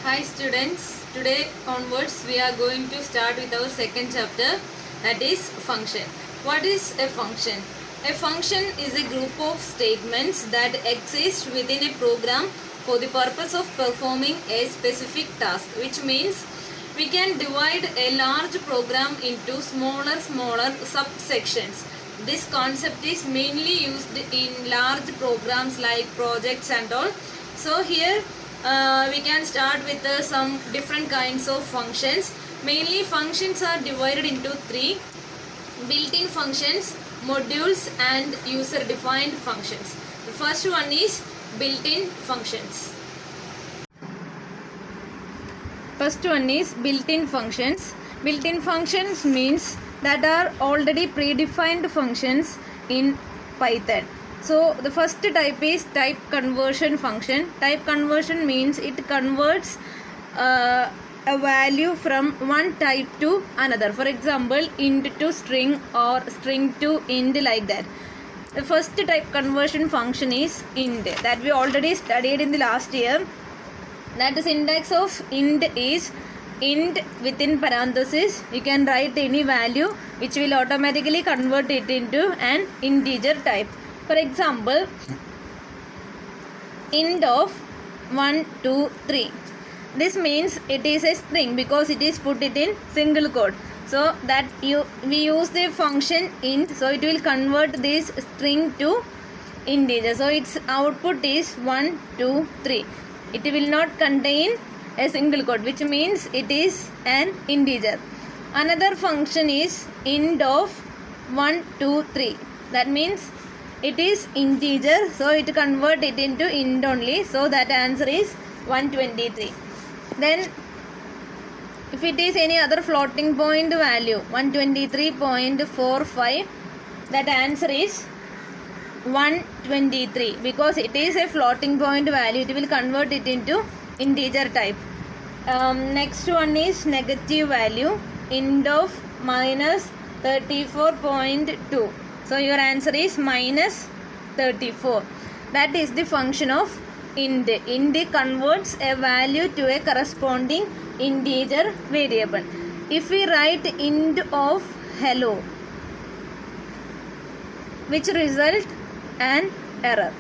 Hi students, today onwards we are going to start with our second chapter, that is function. What is a function? A function is a group of statements that exist within a program for the purpose of performing a specific task, which means we can divide a large program into smaller subsections. This concept is mainly used in large programs like projects and all. So here we can start with some different kinds of functions. Mainly functions are divided into three: built-in functions, modules and user-defined functions. The first one is built-in functions. First one is built-in functions. Built-in functions means that are already predefined functions in Python. So the first type is type conversion function. Type conversion means it converts a value from one type to another. For example, int to string or string to int, like that. The first type conversion function is int, that we already studied in the last year. That the syntax of int is int within parenthesis. You can write any value which will automatically convert it into an integer type. For example, int of 1, 2, 3. This means it is a string because it is put it in single quote. So that we use the function int, so it will convert this string to integer. So its output is 1, 2, 3. It will not contain a single quote, which means it is an integer. Another function is int of 1, 2, 3. That means it is integer, so it convert it into int only. So that answer is 123. Then if it is any other floating point value, 123.45, that answer is 123 because it is a floating point value. It will convert it into integer type. Next one is negative value, int of minus 34.2. So your answer is minus 34. That is the function of int. Int converts a value to a corresponding integer variable. If we write int of hello, which result an error,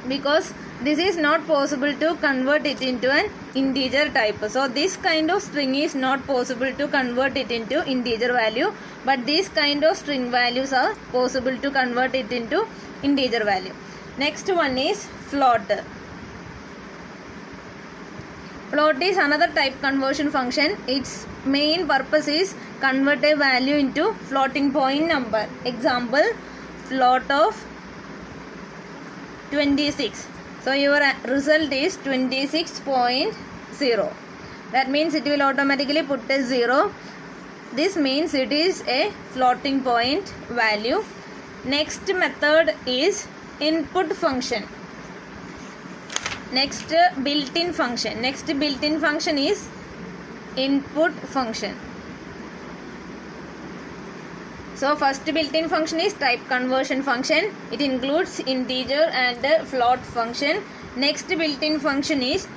because this is not possible to convert it into an integer type. So this kind of string is not possible to convert it into integer value, but this kind of string values are possible to convert it into integer value. Next one is float. Float is another type conversion function. Its main purpose is convert a value into floating point number. Example, float of 26. So your result is 26.0. That means it will automatically put a 0. This means it is a floating point value. Next method is input function. Next built-in function. Next built-in function is input function. So first built-in function is type conversion function. It includes integer and float function. Next built-in function is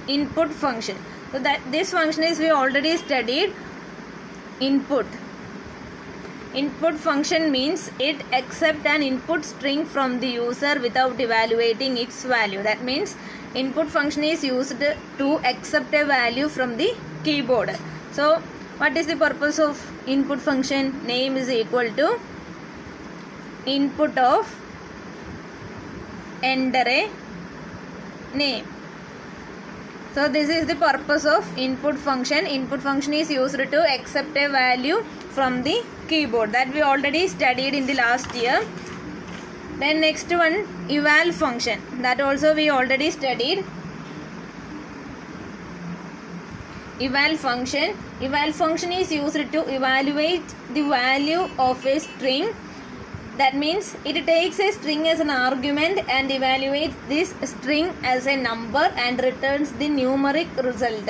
input function. So that this function is we already studied. Input. Input function means it accepts an input string from the user without evaluating its value. That means input function is used to accept a value from the keyboard. So what is the purpose of input function? Name is equal to input of enter a name. So this is the purpose of input function. Input function is used to accept a value from the keyboard, that we already studied in the last year. Then next one, eval function, that also we already studied. Eval function. Eval function is used to evaluate the value of a string. That means it takes a string as an argument and evaluates this string as a number and returns the numeric result.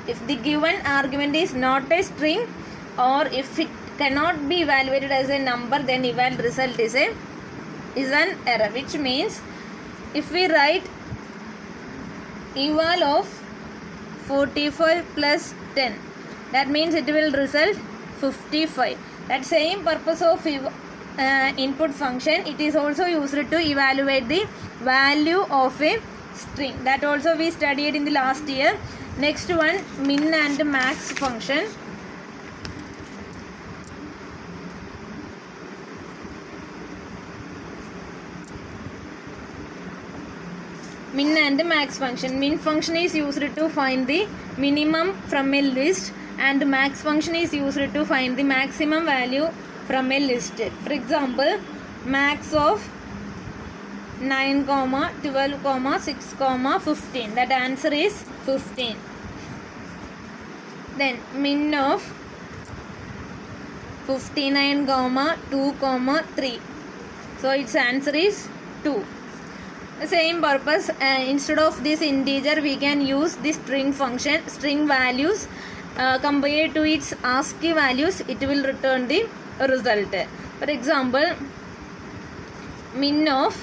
If the given argument is not a string, or if it cannot be evaluated as a number, then eval result is an error, which means if we write eval of 45 plus 10. That means it will result 55. That same purpose of input function, it is also used to evaluate the value of a string. That also we studied in the last year. Next one, min and max function. Min and max function. Min function is used to find the minimum from a list, and max function is used to find the maximum value from a list. For example, max of 9, 12, 6, 15. That answer is 15. Then min of 59, 2, 3. So its answer is 2. Same purpose, instead of this integer we can use this string function. String values compared to its ASCII values, it will return the result. For example, min of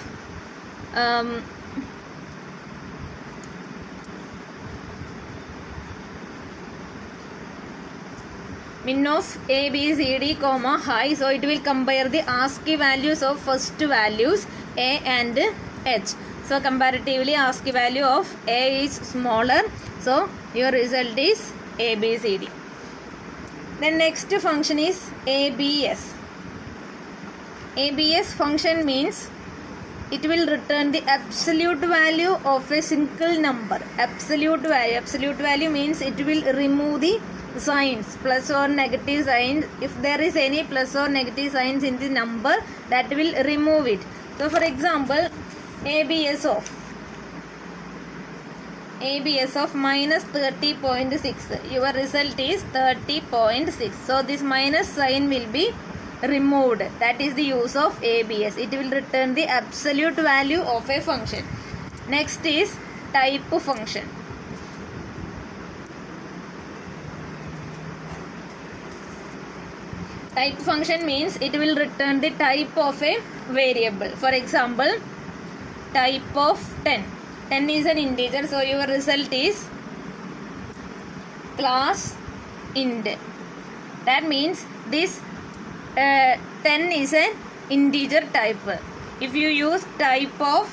min of A, B, C, D, high. So it will compare the ASCII values of first values A and H. So comparatively ASCII value of A is smaller. So your result is A, B, C, D. Then next function is ABS. ABS function means it will return the absolute value of a single number. Absolute value means it will remove the signs, plus or negative signs. If there is any plus or negative signs in the number, that will remove it. So for example, ABS of minus 30.6. Your result is 30.6. So this minus sign will be removed. That is the use of ABS. It will return the absolute value of a function. Next is type function. Type function means it will return the type of a variable. For example, type of 10. 10 is an integer, so your result is class int. That means this 10 is an integer type. If you use type of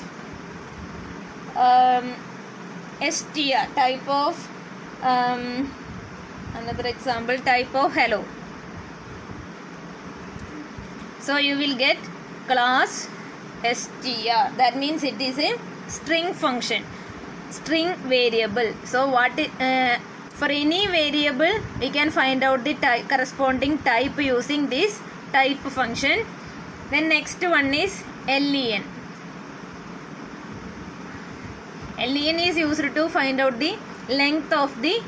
str, type of another example, type of hello, so you will get class str. That means it is a string function, string variable. So what for any variable we can find out the corresponding type using this type function. Then next one is len. Len is used to find out the length of the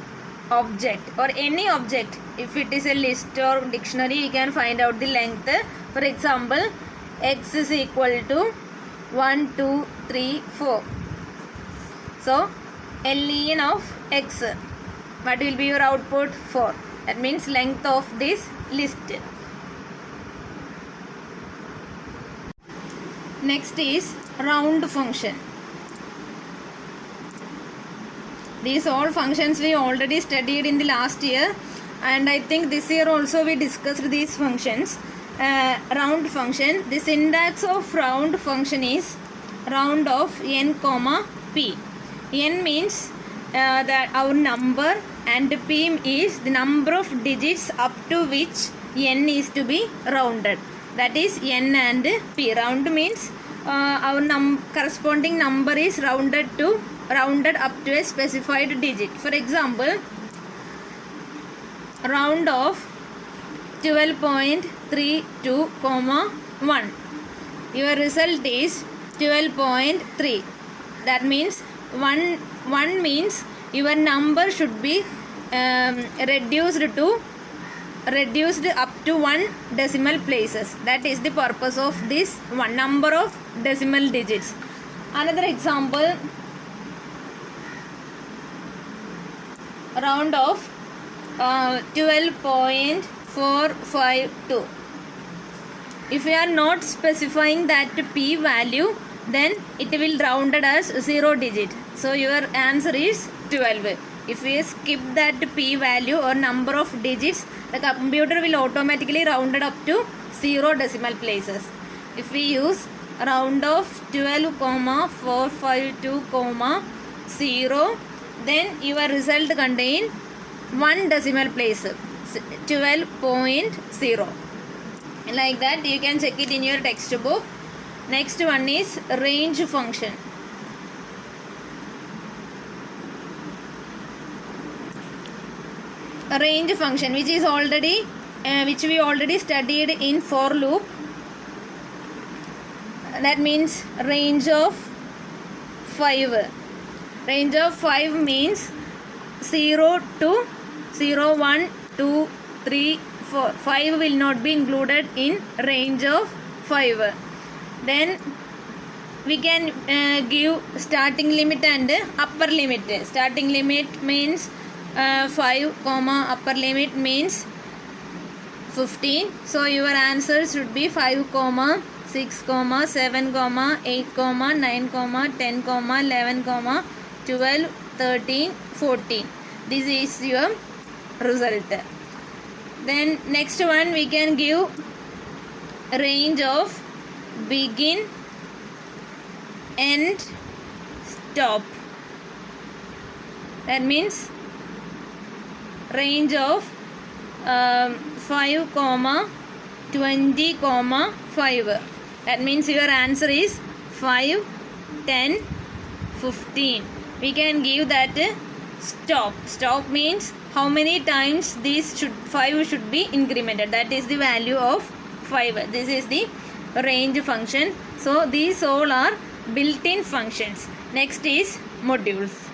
object or any object. If it is a list or dictionary, you can find out the length. For example, x is equal to 1, 2, 3, 4. So len of x, what will be your output? 4. That means length of this list. Next is round function. These all functions we already studied in the last year, and I think this year also we discussed these functions. Round function. The syntax of round function is round of n, p. N means that our number, and p is the number of digits up to which n is to be rounded. That is n and p. Round means our corresponding number is rounded up to a specified digit. For example, round of 12.32, 1. Your result is 12.3. That means 1 means your number should be reduced up to 1 decimal places. That is the purpose of this one number of decimal digits. Another example, round of 12.452. If you are not specifying that p value, then it will rounded as 0 digit. So your answer is 12. If we skip that p value or number of digits, the computer will automatically round it up to 0 decimal places. If we use round of 12,452,0, then your result contain 1 decimal place, 12.0. Like that you can check it in your textbook. Next one is range function. A range function which we already studied in for loop. That means range of 5. Range of 5 means 0 to 0, 1, 2, 3, 4. 5 will not be included in range of 5. Then we can give starting limit and upper limit. Starting limit means 5, upper limit means 15. So your answer should be 5, 6, 7, 8, 9, 10, 11, 12, 13, 14. This is your result. Then next one we can give range of begin, end, stop. That means range of 5, 20, 5. That means your answer is 5, 10, 15. We can give that stop. Stop means how many times 5 should be incremented. That is the value of 5. This is the range function. So these all are built-in functions. Next is modules.